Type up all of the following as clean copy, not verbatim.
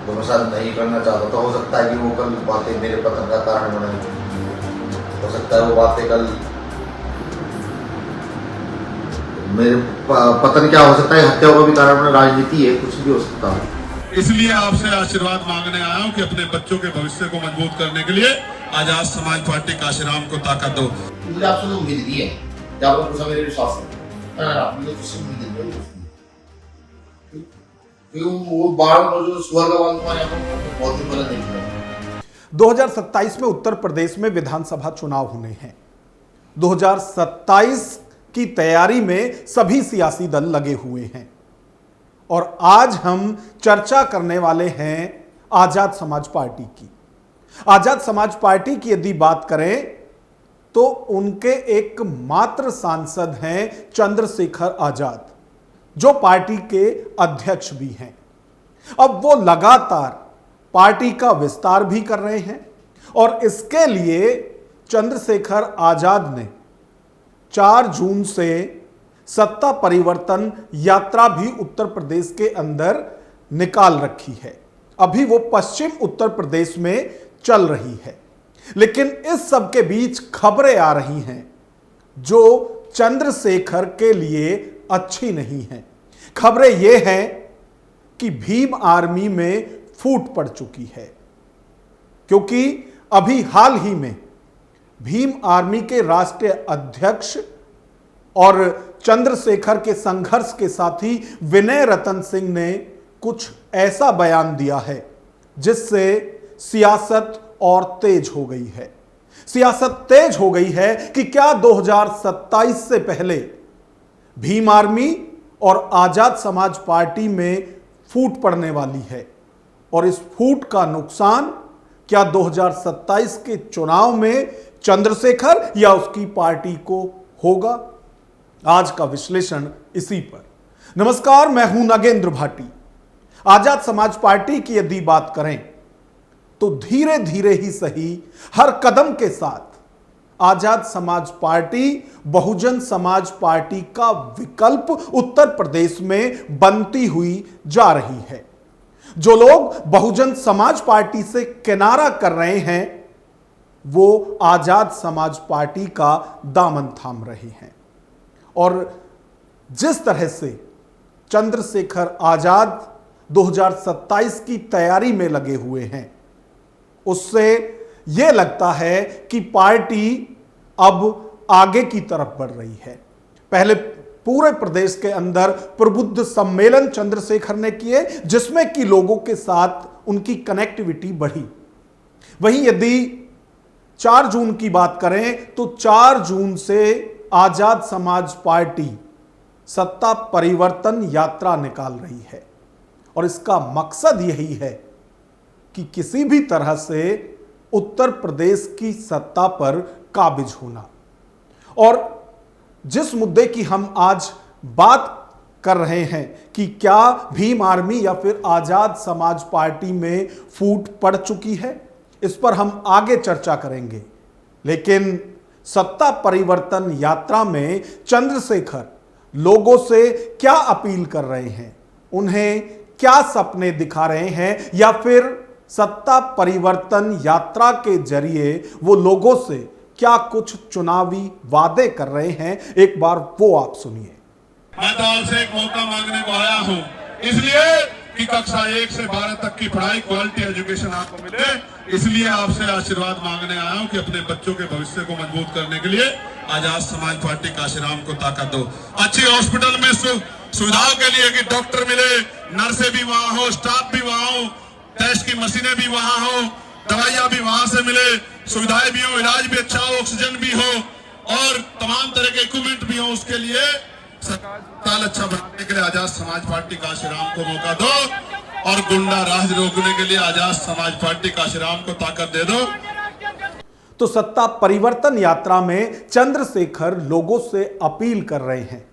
जो मैं शायद नहीं करना चाहता था। हो सकता है कि वो कल बातें मेरे पतन का कारण बने, हो सकता है वो बातें कल मेरे पतन क्या हो सकता है, हत्या का भी कारण बने, राजनीति है, कुछ भी हो सकता है। इसलिए आपसे आशीर्वाद मांगने आया हूं कि अपने बच्चों के भविष्य को मजबूत करने के लिए आजाद समाज पार्टी काशीराम को ताकत दो। मुझे आपसे तो उम्मीद दी है, जब आपको पूछा मेरे विश्वास है, आपने तो उससे उम्मीद दी है। वो 12 जो स्वर्गवान था यहाँ पर बहुत ही बड़ा नहीं है। 2027 में उत्तर प्रदेश में विधानसभा चुनाव होने हैं। 2027 की तैयारी में सभी सियासी दल लगे हुए हैं और आज हम चर्चा करने वाले हैं आजाद समाज पार्टी की। आजाद समाज पार्टी की यदि बात करें तो उनके एकमात्र सांसद हैं चंद्रशेखर आजाद, जो पार्टी के अध्यक्ष भी हैं। अब वो लगातार पार्टी का विस्तार भी कर रहे हैं और इसके लिए चंद्रशेखर आजाद ने 4 जून से सत्ता परिवर्तन यात्रा भी उत्तर प्रदेश के अंदर निकाल रखी है। अभी वो पश्चिम उत्तर प्रदेश में चल रही है, लेकिन इस सब के बीच खबरें आ रही हैं जो चंद्रशेखर के लिए अच्छी नहीं हैं। खबरें ये हैं कि भीम आर्मी में फूट पड़ चुकी है, क्योंकि अभी हाल ही में भीम आर्मी के राष्ट्रीय अध्यक्ष और चंद्रशेखर के संघर्ष के साथी विनय रतन सिंह ने कुछ ऐसा बयान दिया है जिससे सियासत और तेज हो गई है। सियासत तेज हो गई है कि क्या 2027 से पहले भीम आर्मी और आजाद समाज पार्टी में फूट पड़ने वाली है और इस फूट का नुकसान क्या 2027 के चुनाव में चंद्रशेखर या उसकी पार्टी को होगा। आज का विश्लेषण इसी पर। नमस्कार, मैं हूं नागेंद्र भाटी। आजाद समाज पार्टी की यदि बात करें तो धीरे धीरे ही सही हर कदम के साथ आजाद समाज पार्टी बहुजन समाज पार्टी का विकल्प उत्तर प्रदेश में बनती हुई जा रही है। जो लोग बहुजन समाज पार्टी से किनारा कर रहे हैं वो आजाद समाज पार्टी का दामन थाम रहे हैं और जिस तरह से चंद्रशेखर आजाद 2027 की तैयारी में लगे हुए हैं, उससे यह लगता है कि पार्टी अब आगे की तरफ बढ़ रही है। पहले पूरे प्रदेश के अंदर प्रबुद्ध सम्मेलन चंद्रशेखर ने किए, जिसमें कि लोगों के साथ उनकी कनेक्टिविटी बढ़ी। वहीं यदि 4 जून की बात करें तो 4 जून से आजाद समाज पार्टी सत्ता परिवर्तन यात्रा निकाल रही है और इसका मकसद यही है कि किसी भी तरह से उत्तर प्रदेश की सत्ता पर काबिज होना। और जिस मुद्दे की हम आज बात कर रहे हैं कि क्या भीम आर्मी या फिर आजाद समाज पार्टी में फूट पड़ चुकी है, इस पर हम आगे चर्चा करेंगे। लेकिन सत्ता परिवर्तन यात्रा में चंद्रशेखर लोगों से क्या अपील कर रहे हैं, उन्हें क्या सपने दिखा रहे हैं, या फिर सत्ता परिवर्तन यात्रा के जरिए वो लोगों से क्या कुछ चुनावी वादे कर रहे हैं, एक बार वो आप सुनिए। मैं तो आपसे एक मौका मांगने को आया हूं, इसलिए कि कक्षा 1 से 12 तक की पढ़ाई, क्वालिटी एजुकेशन आपको मिले। इसलिए आपसे आशीर्वाद मांगने आया हूं कि अपने बच्चों के भविष्य को मजबूत करने के लिए आजाद समाज पार्टी काशीराम को ताकत दो। अच्छी हॉस्पिटल में सुविधाओं के लिए कि डॉक्टर मिले, नर्सें भी वहां हो, स्टाफ भी वहां हो, टेस्ट की मशीनें भी वहां हो, दवाइयां भी वहां से मिले, सुविधाएं भी हो, इलाज भी अच्छा हो, ऑक्सीजन भी हो और तमाम तरह के इक्विपमेंट भी हो। उसके लिए सरकार अच्छा बनाने के लिए आजाद समाज पार्टी काशीराम को मौका दो और गुंडा राज रोकने के लिए आजाद समाज पार्टी काशीराम को ताकत दे दो। तो सत्ता परिवर्तन यात्रा में चंद्रशेखर लोगों से अपील कर रहे हैं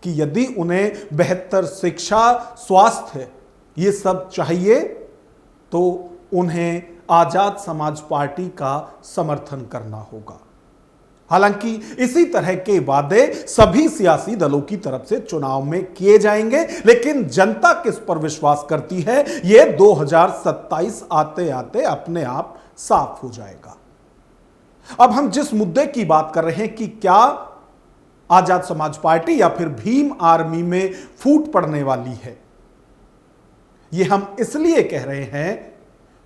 कि यदि उन्हें बेहतर शिक्षा, स्वास्थ्य ये सब चाहिए तो उन्हें आजाद समाज पार्टी का समर्थन करना होगा। हालांकि इसी तरह के वादे सभी सियासी दलों की तरफ से चुनाव में किए जाएंगे, लेकिन जनता किस पर विश्वास करती है यह 2027 आते आते अपने आप साफ हो जाएगा। अब हम जिस मुद्दे की बात कर रहे हैं कि क्या आजाद समाज पार्टी या फिर भीम आर्मी में फूट पड़ने वाली है, यह हम इसलिए कह रहे हैं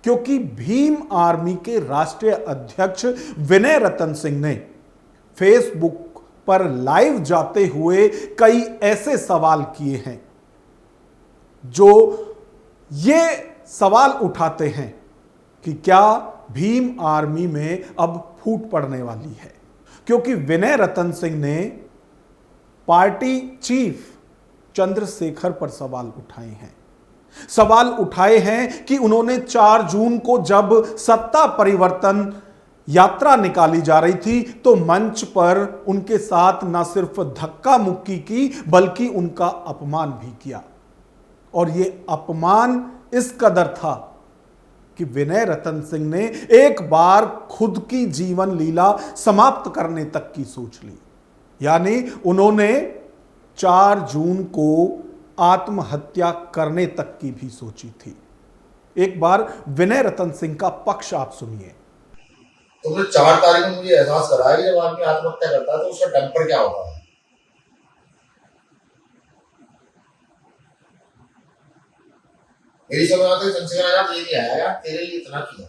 क्योंकि भीम आर्मी के राष्ट्रीय अध्यक्ष विनय रतन सिंह ने फेसबुक पर लाइव जाते हुए कई ऐसे सवाल किए हैं जो ये सवाल उठाते हैं कि क्या भीम आर्मी में अब फूट पड़ने वाली है। क्योंकि विनय रतन सिंह ने पार्टी चीफ चंद्रशेखर पर सवाल उठाए हैं। सवाल उठाए हैं कि उन्होंने 4 जून को जब सत्ता परिवर्तन यात्रा निकाली जा रही थी तो मंच पर उनके साथ न सिर्फ धक्का मुक्की की बल्कि उनका अपमान भी किया। और यह अपमान इस कदर था कि विनय रतन सिंह ने एक बार खुद की जीवन लीला समाप्त करने तक की सोच ली, यानी उन्होंने 4 जून को आत्महत्या करने तक की भी सोची थी। एक बार विनय रतन सिंह का पक्ष आप सुनिए। तुमने 4 तारीख को मुझे एहसास कराया कि जब आदमी आत्महत्या करता है तो उसका टेम्पर क्या होता है। मेरी समझ में आता है चंद्रशेखर आजाद ये नहीं आया यार, तेरे लिए इतना किया,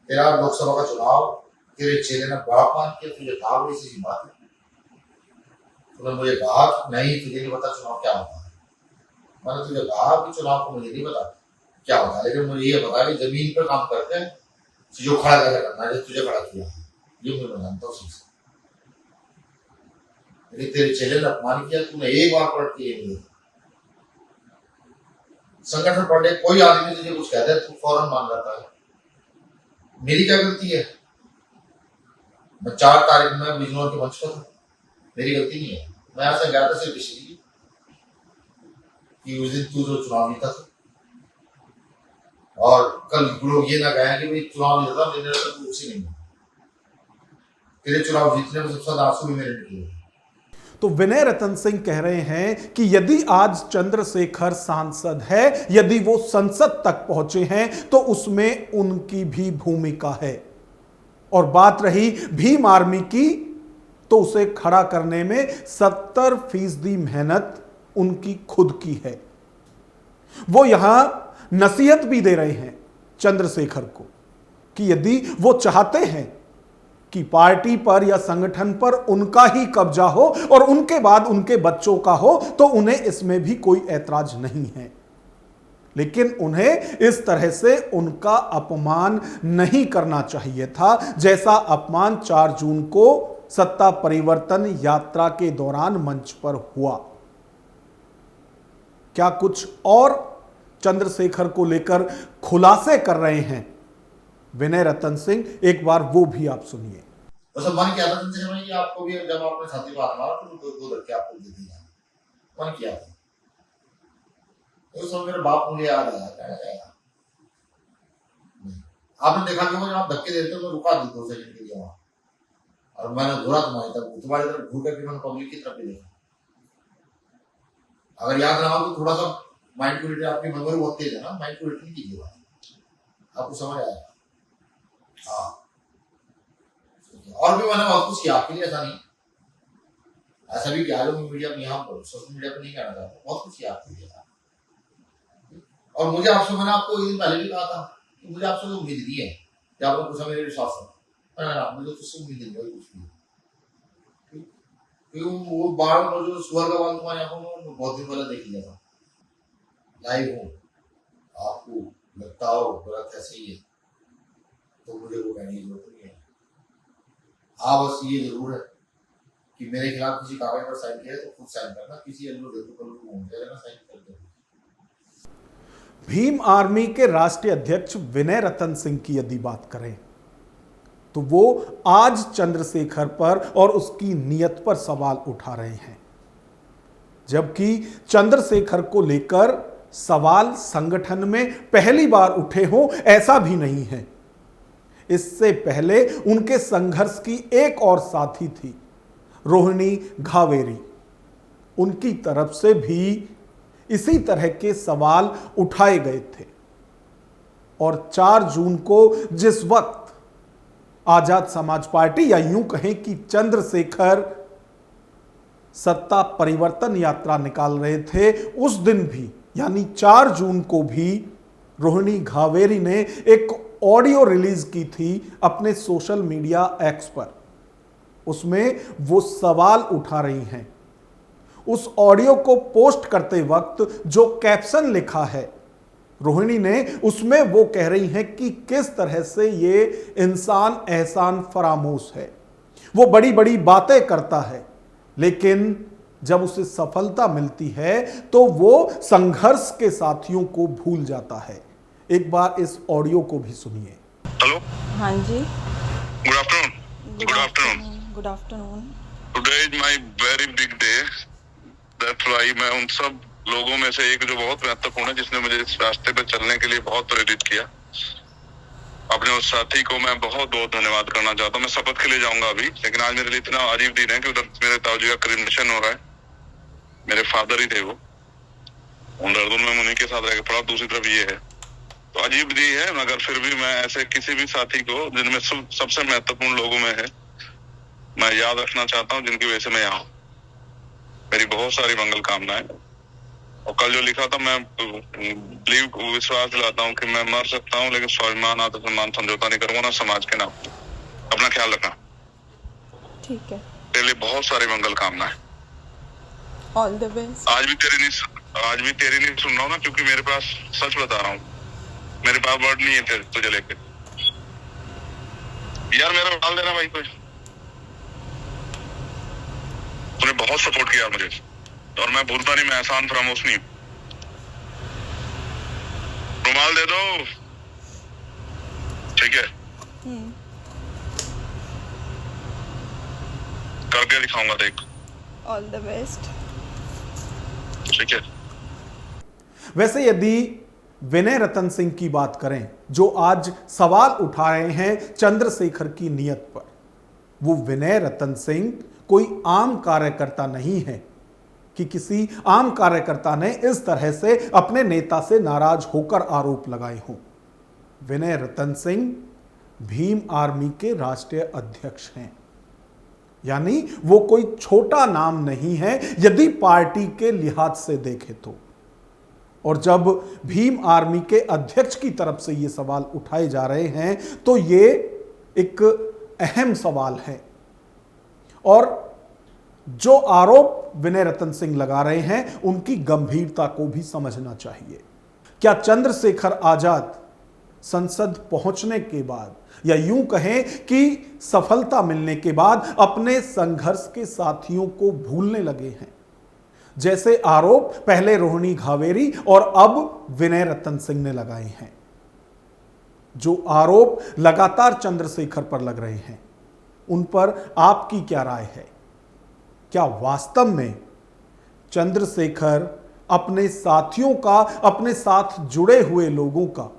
तेरा लोकसभा का चुनाव तेरे चेले ने बड़ा मान किया, तुझे कहा बड़ी सी बात है, तूने मुझे कहा नहीं तुझे नहीं पता चुनाव क्या होता है। मैंने तुझे कहा कि चुनाव को मुझे नहीं पता क्या होता है, लेकिन मुझे ये पता है कि जमीन पर काम करते हैं जो खड़ा कैसे करना है, जो तुझे खड़ा किया है ये मुझे मैं जानता हूँ। लेकिन तेरे चेले ने अपमान किया, तूने एक बार पलट के ये नहीं। संगठन पढ़ने कोई आदमी तुझे कुछ कहता है तू फौरन मान जाता है। मेरी क्या गलती है? मैं 4 तारीख में बिजनौर के मंच पर था, मेरी गलती नहीं है। मैं ऐसा गया था सिर्फ इसलिए कि उस दिन तू जो चुनाव जीता था, और कल लोग ये ना कहें कि भाई चुनाव जीता था मेरे तो कुछ नहीं, तेरे चुनाव जीतने में सबसे ज्यादा आंसू भी मेरे निकले। तो विनय रतन सिंह कह रहे हैं कि यदि आज चंद्रशेखर सांसद है, यदि वो संसद तक पहुंचे हैं तो उसमें उनकी भी भूमिका है। और बात रही भीम आर्मी की, तो उसे खड़ा करने में 70% मेहनत उनकी खुद की है। वो यहां नसीहत भी दे रहे हैं चंद्रशेखर को कि यदि वो चाहते हैं कि पार्टी पर या संगठन पर उनका ही कब्जा हो और उनके बाद उनके बच्चों का हो, तो उन्हें इसमें भी कोई ऐतराज नहीं है। लेकिन उन्हें इस तरह से उनका अपमान नहीं करना चाहिए था, जैसा अपमान 4 जून को सत्ता परिवर्तन यात्रा के दौरान मंच पर हुआ। क्या कुछ और चंद्रशेखर को लेकर खुलासे कर रहे हैं विनय रतन सिंह, एक बार वो भी आप सुनिए। वैसे मन किया था चंद्रशेखर भाई कि आपको भी जब आपने छाती पर हाथ मारा तो 2 लड़के आपको दे दिया, मन किया था। उस समय मेरे बाप मुझे याद आया, आपने देखा कि जब आप धक्के देते हो तो रुका दी 2 सेकंड के लिए वहां, और मैंने घूरा तुम्हारी तरफ घूर करके मैंने पब्लिक की तरफ भी देखा। अगर याद रहा तो थोड़ा सा माइंड को रिटेन, आपकी मेमोरी बहुत तेज है ना, माइंड को रिटेन कीजिए, आपको समझ आएगा। हाँ, और भी मैंने बहुत कुछ किया आपके लिए, ऐसा नहीं, ऐसा भी किया जो मीडिया में यहाँ पर सोशल मीडिया पर नहीं कहना चाहता, बहुत कुछ किया आपके लिए। और मुझे आपसे, मैंने आपको एक दिन पहले भी कहा था कि मुझे आपसे उम्मीद नहीं है कि आपने पूछा मेरे विश्वास है, मुझे तुझसे उम्मीद नहीं है कुछ भी, क्योंकि वो बाल जो सुअर का बाल तुम्हारे आंखों में बहुत दिन पहले देख लिया था, लाइव हूँ, आपको लगता हो गलत ऐसे ही है तो मुझे वो कहने की जरूरत नहीं है। हाँ, बस ये जरूर है कि मेरे खिलाफ किसी कागज पर साइन किया तो खुद साइन करना, किसी अन्य देखो कल को घूम जाएगा साइन करके। भीम आर्मी के राष्ट्रीय अध्यक्ष विनय रतन सिंह की यदि बात करें तो वो आज चंद्रशेखर पर और उसकी नीयत पर सवाल उठा रहे हैं, जबकि चंद्रशेखर को लेकर सवाल संगठन में पहली बार उठे हों ऐसा भी नहीं है। इससे पहले उनके संघर्ष की एक और साथी थी, रोहिणी घावेरी। उनकी तरफ से भी इसी तरह के सवाल उठाए गए थे और 4 जून को जिस वक्त आजाद समाज पार्टी या यूं कहें कि चंद्रशेखर सत्ता परिवर्तन यात्रा निकाल रहे थे, उस दिन भी यानी 4 जून को भी रोहिणी घावेरी ने एक ऑडियो रिलीज की थी अपने सोशल मीडिया एक्स पर। उसमें वो सवाल उठा रही हैं। उस ऑडियो को पोस्ट करते वक्त जो कैप्शन लिखा है रोहिणी ने, उसमें वो कह रही हैं कि किस तरह से ये इंसान एहसान फरामोश है। वो बड़ी बड़ी बातें करता है, लेकिन जब उसे सफलता मिलती है तो वो संघर्ष के साथियों को भूल जाता है। एक बार इस ऑडियो को भी सुनिए। हेलो, हाँ जी, good afternoon. Good afternoon. Good afternoon. Today is my very big day. That's why मैं उन सब लोगों में से एक जो बहुत महत्वपूर्ण है, जिसने मुझे इस रास्ते पे चलने के लिए बहुत प्रेरित किया, अपने उस साथी को मैं बहुत बहुत धन्यवाद करना चाहता हूँ। मैं शपथ के लिए जाऊंगा अभी, लेकिन आज मेरे लिए इतना अजीब दिन है कि उधर मेरे ताऊजी का क्रिमिनेशन हो रहा है। मेरे फादर ही थे वो, उन दर्दों में उन्हीं के साथ रह के पड़ा। दूसरी तरफ ये है, तो अजीब दी है, मगर फिर भी मैं ऐसे किसी भी साथी को, जिनमें सबसे महत्वपूर्ण लोगों में है, मैं याद रखना चाहता हूँ, जिनकी वजह से मैं यहाँ हूँ। मेरी बहुत सारी मंगल कामनाएं। और कल जो लिखा था, मैं विश्वास दिलाता हूँ कि मैं मर सकता हूँ, लेकिन स्वाभिमान आत्मसम्मान समझौता नहीं करूंगा, ना समाज के नाम। अपना ख्याल रखना, ठीक है। तेरे लिए बहुत सारी मंगल कामनाएं। All the best. आज भी तेरी नहीं सुन रहा हूँ ना, क्योंकि मेरे पास, सच बता रहा हूँ, मेरे पास वर्ड नहीं है तुझे लेके। यार मेरा डाल देना भाई कुछ। तूने बहुत सपोर्ट किया मुझे, और मैं भूलता नहीं, मैं एहसान फरामोश नहीं। रुमाल दे दो, ठीक है? करके दिखाऊंगा, देख। All the best. ठीक है। वैसे यदि विनय रतन सिंह की बात करें, जो आज सवाल उठा रहे हैं चंद्रशेखर की नियत पर, वो विनय रतन सिंह कोई आम कार्यकर्ता नहीं है कि किसी आम कार्यकर्ता ने इस तरह से अपने नेता से नाराज होकर आरोप लगाए हों। विनय रतन सिंह भीम आर्मी के राष्ट्रीय अध्यक्ष हैं, यानी वो कोई छोटा नाम नहीं है यदि पार्टी के लिहाज से देखें तो। और जब भीम आर्मी के अध्यक्ष की तरफ से ये सवाल उठाए जा रहे हैं तो ये एक अहम सवाल है, और जो आरोप विनय रतन सिंह लगा रहे हैं उनकी गंभीरता को भी समझना चाहिए। क्या चंद्रशेखर आजाद संसद पहुंचने के बाद, या यूं कहें कि सफलता मिलने के बाद, अपने संघर्ष के साथियों को भूलने लगे हैं, जैसे आरोप पहले रोहिणी घावेरी और अब विनय रतन सिंह ने लगाए हैं? जो आरोप लगातार चंद्रशेखर पर लग रहे हैं, उन पर आपकी क्या राय है? क्या वास्तव में चंद्रशेखर अपने साथियों का, अपने साथ जुड़े हुए लोगों का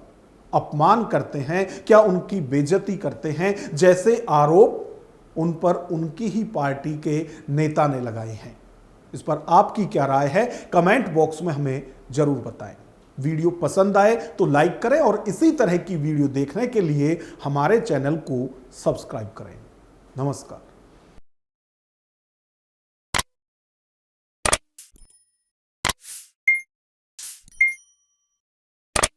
अपमान करते हैं? क्या उनकी बेइज्जती करते हैं, जैसे आरोप उन पर उनकी ही पार्टी के नेता ने लगाए हैं? इस पर आपकी क्या राय है? कमेंट बॉक्स में हमें जरूर बताएं। वीडियो पसंद आए तो लाइक करें और इसी तरह की वीडियो देखने के लिए हमारे चैनल को सब्सक्राइब करें। नमस्कार।